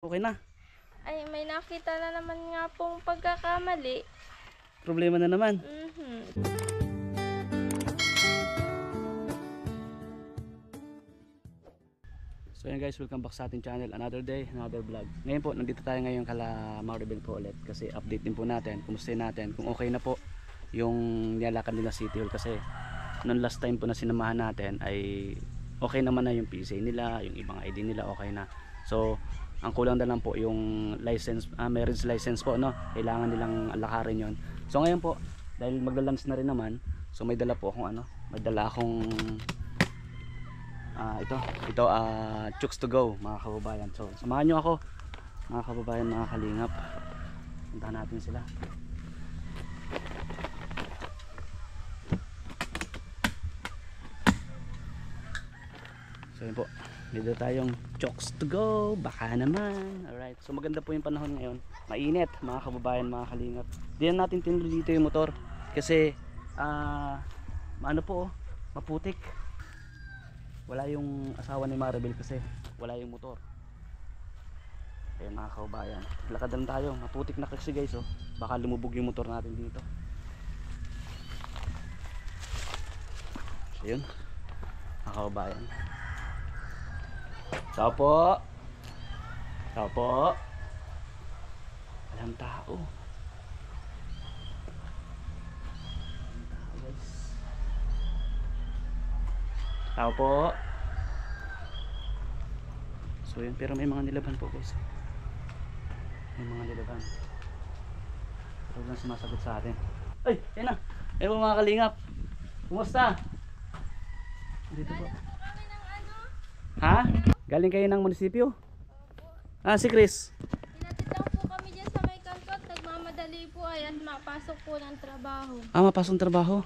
Okay na. Ay, may nakita na naman nga pong pagkakamali. Problema na naman. So yan guys, welcome back sa ating channel. Another day, another vlog. Ngayon po, nandito tayo ngayon kala Maribel po ulit. Kasi update din po natin, kumustahin natin kung okay na po yung nilalakad nila City Hall. Kasi noong last time po na sinamahan natin ay okay naman na yung PCA nila, yung ibang ID nila okay na. So ang kulang na lang po yung license, marriage license po, no? Kailangan nilang lakarin yon. So ngayon po, dahil magla-lunch na rin naman, so may dala po akong may dala akong ito chooks to go mga kababayan. So samahan nyo ako mga kababayan, mga kalingap. Puntahan natin sila. So yun po, dito tayong chooks to go, baka naman. Alright, so maganda po yung panahon ngayon, mainit mga kababayan, mga kalingap. Di na natin tinuloy dito yung motor kasi ano po, maputik. Wala yung asawa ni Maribel kasi wala yung motor. Kaya mga kababayan, lakad lang tayo, maputik na kasi guys, oh. Baka lumubog yung motor natin dito. So yun mga kababayan. Tao po. Tao po. Walang tao. Tao po. So yun, pero may mga nilaban po guys. May mga nilaban. Pero lang sumasagot sa atin. Ay, yan na. Ayun po mga kalingap. Kumusta? Dito po. Ha? Galing kayo ng munisipyo? Si Chris. Hinatid lang po kami dyan sa may kanto at nagmamadali po ay at mapasok po ng trabaho. Mapasok ng trabaho?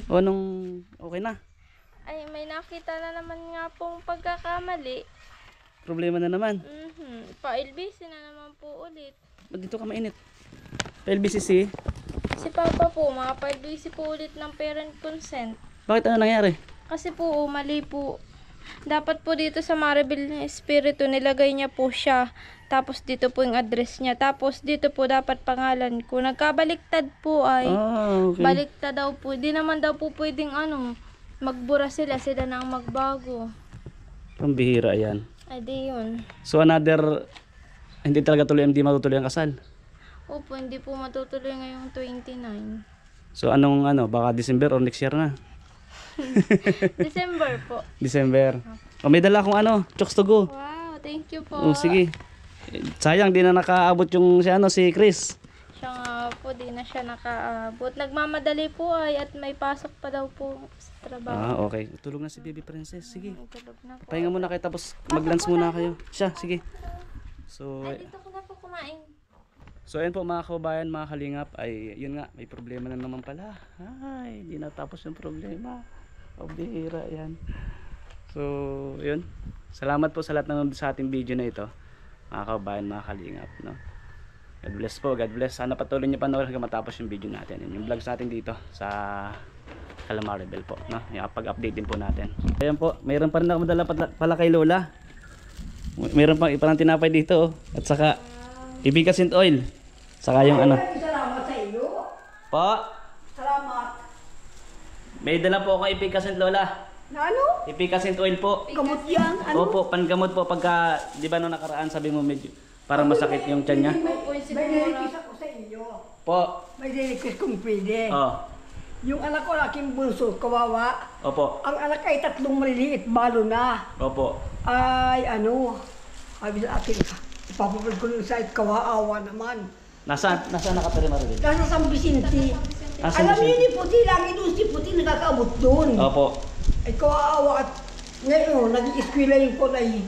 O anong okay na? Ay, may nakita na naman nga pong pagkakamali. Problema na naman. Pa-LBC na naman po ulit. Ba't dito ka mainit? LBCC? Si Papa po, pa-LBC po ulit ng parent consent. Bakit ano nangyari? Kasi po, mali po. Dapat po dito sa Maribel na Espiritu, nilagay niya po siya. Tapos dito po yung address niya. Tapos dito po dapat pangalan ko. Nagkabaliktad po ay. Okay. Baliktad daw po. Di naman daw po pwedeng magbura sila na ang magbago. Pambihira yan. Ay di yun. So another, hindi talaga tuloy, hindi matutuloy ang kasal? Opo, hindi po matutuloy ngayong 29. So anong baka December or next year na? December po. December. O may dala akong chooks to go. Wow, thank you po. O sige. Sayang di na nakaabot yung si Chris. Siya nga po, di na siya nakaabot. Nagmamadali po ay at may pasok pa daw po sa trabaho. Okay. Tulog na si Baby Princess. Sige. Tulog na po. Pahinga muna kayo tapos mag-lunch muna kayo. Siya, sige. So Ay, dito ko na po kumain. So ayun po mga kababayan, mga kalingap, ay yun nga, may problema na naman pala. Ay, hindi natapos yung problema. Pabihira yan. So yun, salamat po sa lahat ng sa ating video na ito, mga kababayan, mga kalingap, no? God bless po, God bless. Sana patuloy niyo panoorin hanggang matapos yung video natin. Yung vlogs natin dito sa Maribel po, no? Yung pag-update din po natin. Ayun po, mayroon pa rin ako madala pala kay Lola. Mayroon pang iparang tinapay dito, oh. At saka Ibikasin oil. Saka yung Salamat sa iyo. Po. Salamat. May dala po ako Ibikasin Lola. Na ano? Ibikasin oil po. Gamot yan? Ano? Opo, pangamot po pagka, di ba nung nakaraan sabi mo medyo parang masakit yung tiyan niya? May request ako sa iyo. Po. May request kung pwede. Oh. Yung anak ko, aking bunso, kawawa. Opo. Ang anak ay 3 maliliit, balo na. Opo. Ay, sabi sa akin, ipapapag ko ng site, kawaawa naman. Nasaan nakatira Maribel? Nasa San Vicente. San Alam niyo Vicente. ni Puti, lagi doon si Puti nakakaabot doon. Opo. Ay kawaawa at ngayon, naging eskwela yung ko ay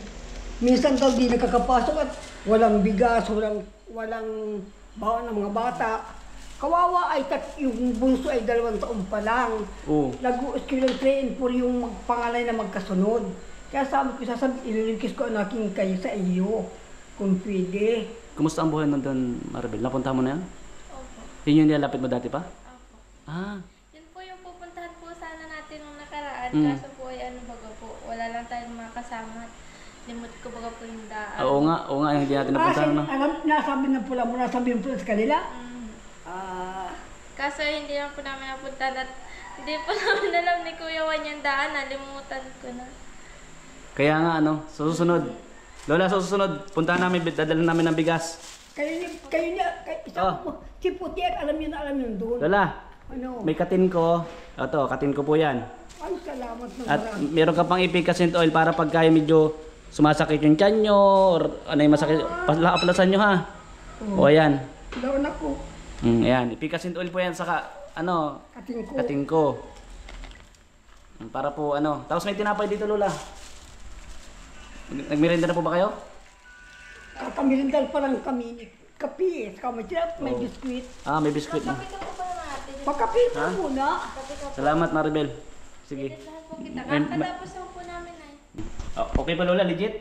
minsan daw di nakakapasok at walang bigas, walang baon ng mga bata. Kawawa ay yung bunso ay 2 taon pa lang. Oo. Nag-eskwela train for yung pangalay na magkasunod. Kaya sabi ko, ililinkis ko ang aking kayo sa iyo. Kung pwede. Kumusta ang buhay nandun Maribel? Napunta mo na yan? Opo. Yun yung nilalapit mo dati pa? Opo. Ah. Yun po yung pupuntahan po sana natin nung nakaraan. Mm. Kaso po ay baga po, wala lang tayong makasama. limot ko baga po yung daan. Oo nga, hindi natin napuntahan, no? Nasabi ng pula mo, nasabi ng pula sa kanila. Mm. Ah, Kaso hindi lang po namin napunta at hindi po namin alam ni Kuya Juan yung daan, nalimutan ko na. Kaya nga, ano, sa susunod. Lola, sa susunod, puntahan namin, dadalhin namin ng bigas. isa mo, si Puti, alam yun doon. Lola, Ano? may katin ko. Ito, katin ko po yan. Ay, salamat na At marami. meron ka pang ipicacent oil para pag kaya medyo sumasakit yung tiyan nyo, or ano yung masakit, aplasan nyo ha. O ayan. Daon ako. Ayan, ipicacent oil po yan, saka ano, Kating ko. katin ko. Para po ano, tapos may tinapay dito Lola. Nagmerenda na po ba kayo? Kakamilindal pa lang kami. Kapi, kamatiyat, may biskuit. Ah, may biskuit na. Kapit ko pa natin. Pagkapi mo Ha? muna. Salamat Maribel. Sige. Lahat po kita. Kakatapos lang po namin ay. Okay pa Lola, legit?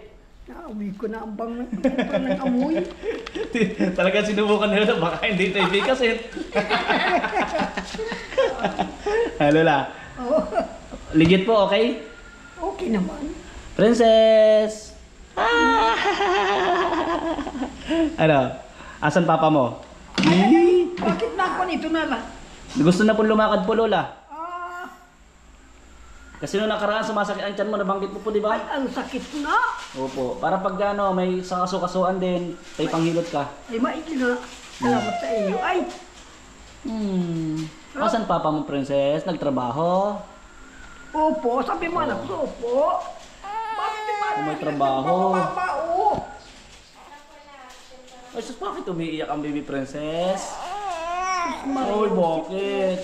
Nauwi ko na ang bang ng amoy. Talaga sinubukan nila, baka hindi tayo ipicacent. Lola, Oh, legit po, okay? okay naman. Princess! Ano? Asan papa mo? Bakit na ako nito na lang? Gusto na po lumakad po, Lola. Ah, Kasi nung nakaraan sumasakit ang tiyan mo, nabanggit mo po, di ay, ba? ang sakit na. Opo. Para pag ano, may sakasukasuan din, tayo panghilot ka. Ay, maigi na. Salamat sa iyo. Ay, Asan papa mo, Princess? Nagtrabaho? opo, sabi mo anak ko, opo. Bakit yung mga May trabaho. Nagpapao. Ay, sus, bakit umiiyak ang baby princess? Ay, bakit?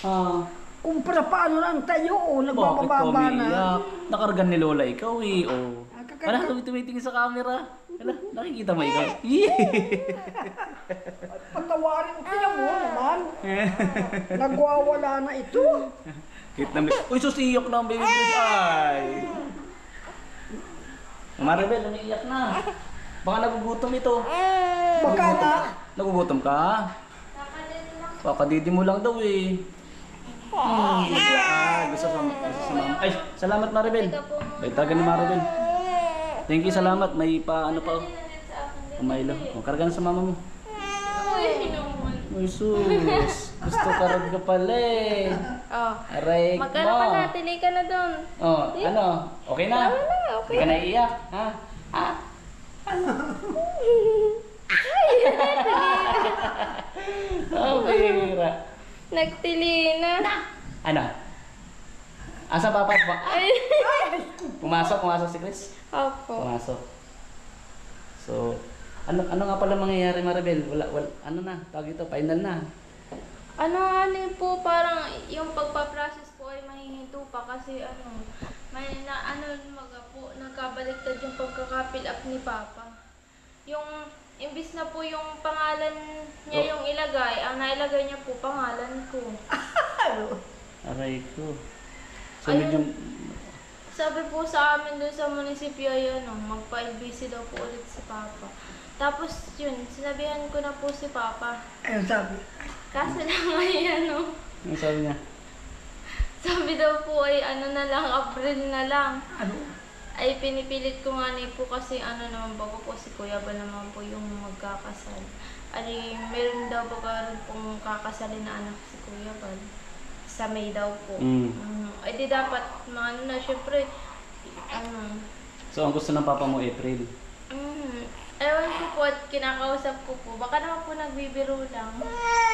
Ha? Kumpara paano lang tayo, oh, Bakit ka nagbababa na. umiiyak? Nakargan ni Lola ikaw eh, oh. Nakakargan. Wala, tumitingin sa camera. Wala, nakikita mo ikaw. Patawarin ko niya mo naman. Nagwawala na ito. Kit na uy, sus, iyak na ang baby princess. Ay. Maribel, umiiyak na. Baka nagugutom ito. Baka nga. Nagugutom ka? Kakadidi mo lang daw eh. Gusto sa mama. Ay, salamat Maribel. Bait talaga ni Maribel. Thank you, salamat. May pa ano pa. Umaylo. O, karga na sa mama mo. Uy, naman. Uy, sus. Gusto karga pala eh. Oh. Aray mo. Magkano ka na? Tili ka na doon. Oh, ano? Okay na? Tama na, okay. Hindi ka naiiyak, ha? Ha? Oh, bira. Nagtili na. Ano? Asa papa ba? Ay. Pumasok si Chris? Opo. Pumasok. So, ano nga pala mangyayari Maribel? Wala, ano na, tawag ito, final na. Ano po, parang yung pagpa-process po ay mahihinto pa kasi may na po, nagkabaliktad yung pagkaka-fill up ni Papa. Yung, imbis na po yung pangalan niya yung ilagay, ang nailagay niya po pangalan ko. Aray ko. So, Ayun. medyo, Sabi po sa amin doon sa munisipyo ay magpa-LBC daw po ulit si Papa. Tapos yun, sinabihan ko na po si Papa. Ayun sabi. Kaso lang ay ano sabi niya? sabi daw po ay na lang, April na lang. Ano? Ay pinipilit ko nga po kasi naman bago po si Kuya ba naman po yung magkakasal. Ay meron daw ba rin pong kakasalin na anak si Kuya Bal. Sa May daw po. Ay di dapat na syempre So, ang gusto ng papa mo, April. Ewan ko po at kinakausap ko po. Baka naman po nagbibiro lang.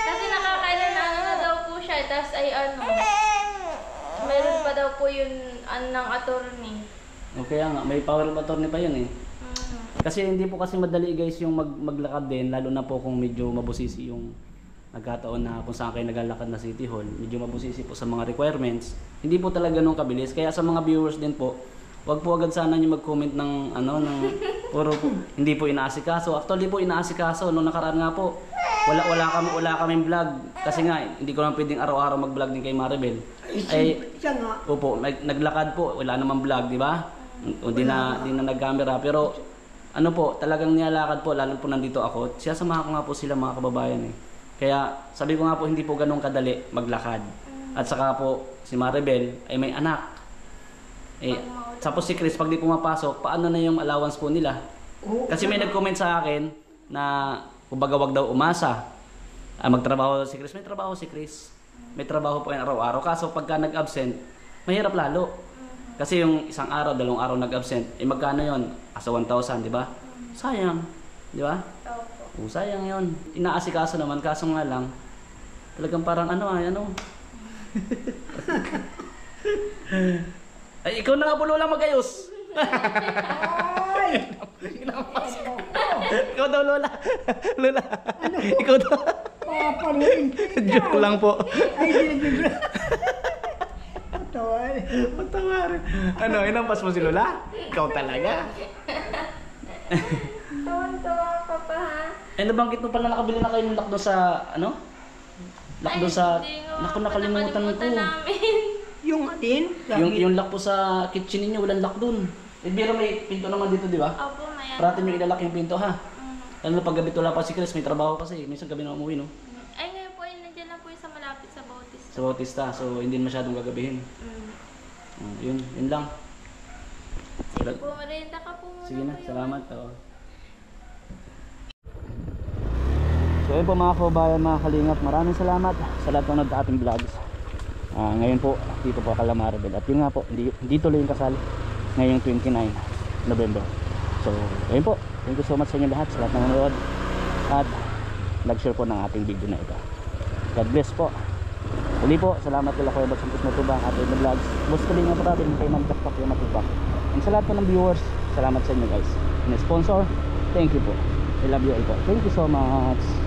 Kasi nakakailan na daw po siya. Tapos ay meron pa daw po yun ng attorney. Okay nga, may power of attorney pa yun eh. Kasi hindi po kasi madali guys yung maglakad din, lalo na po kung medyo mabusisi yung nagkataon na kung saan kayo naglalakad na City Hall. Medyo mabusisi po sa mga requirements. Hindi po talaga nung kabilis. Kaya sa mga viewers din po, wag po agad sana nyo mag-comment ng puro po, hindi po inaasikaso. Actually po inaasikaso. Nung nakaraan nga po, wala kaming vlog. Kasi nga, hindi ko lang pwedeng araw-araw mag-vlog din kay Maribel. Ay, Siya nga. opo, naglakad po, wala namang vlog, di ba? O di na nag-camera. Pero ano po, talagang nilalakad po, lalo po nandito ako. Siya samahan ko nga po sila mga kababayan eh. Kaya sabi ko nga po, hindi po ganun kadali maglakad. At saka po, si Maribel ay may anak. Eh, tapos si Chris, pag di pumapasok, paano na yung allowance po nila? Oo. Kasi may nag-comment sa akin na kumbaga wag daw umasa. Magtrabaho si Chris. May trabaho si Chris. May trabaho po yan araw-araw. Kaso pagka nag-absent, mahirap lalo. Kasi yung isang araw, 2 araw nag-absent, eh magkano yon? Asa 1,000, di ba? Sayang. Di ba? Opo. Sayang yon. Inaasikaso naman, kaso nga lang, talagang parang ay, ikaw na nga po Lola magayos. Ay! Ikaw daw Lola. Lola. Ikaw daw. Papaluin Joke lang po. Ay, dinibigla. Tawal. Matawarin. Inampas mo si Lola? Ikaw talaga. Tawan-tawa ka pa ha? Nabanggit mo pala nakabili na kayo ng lock doon sa, Lock doon sa, naku nakalimutan ko. Namin. Yung atin? Yung lock po sa kitchen ninyo, walang lock doon. Biro may pinto naman dito, di ba? Opo, mayan. Parating yung ilalak yung pinto ha. Lalo na pag gabi wala pa si Chris, may trabaho kasi. Minsan gabi na umuwi, no? Ay, ngayon po, nandiyan lang po yung sa malapit sa Bautista. Sa Bautista, so hindi masyadong gagabihin. Yun lang. Sige po, merienda ka po muna. Sige na, kuya. salamat. Oo. So yun po mga kababayan, mga kalingap, maraming salamat sa lahat ng nanood sa ating vlogs. Ngayon po, dito po kala Maribel. At yun nga po, hindi tuloy yung kasal ngayong 29 November. So, ayun po, thank you so much sa inyo lahat, sa lahat ng nanood. At nag-share po ng ating video na ito. God bless po. Uli po, salamat kila Kuya Bagsang Matubang, ating vlogs. Boss Kalingap natin, kay Ma'am Taktak yung Matubang. And sa lahat po ng viewers, salamat sa inyo guys. And sponsor, thank you po. I love you all po. Thank you so much.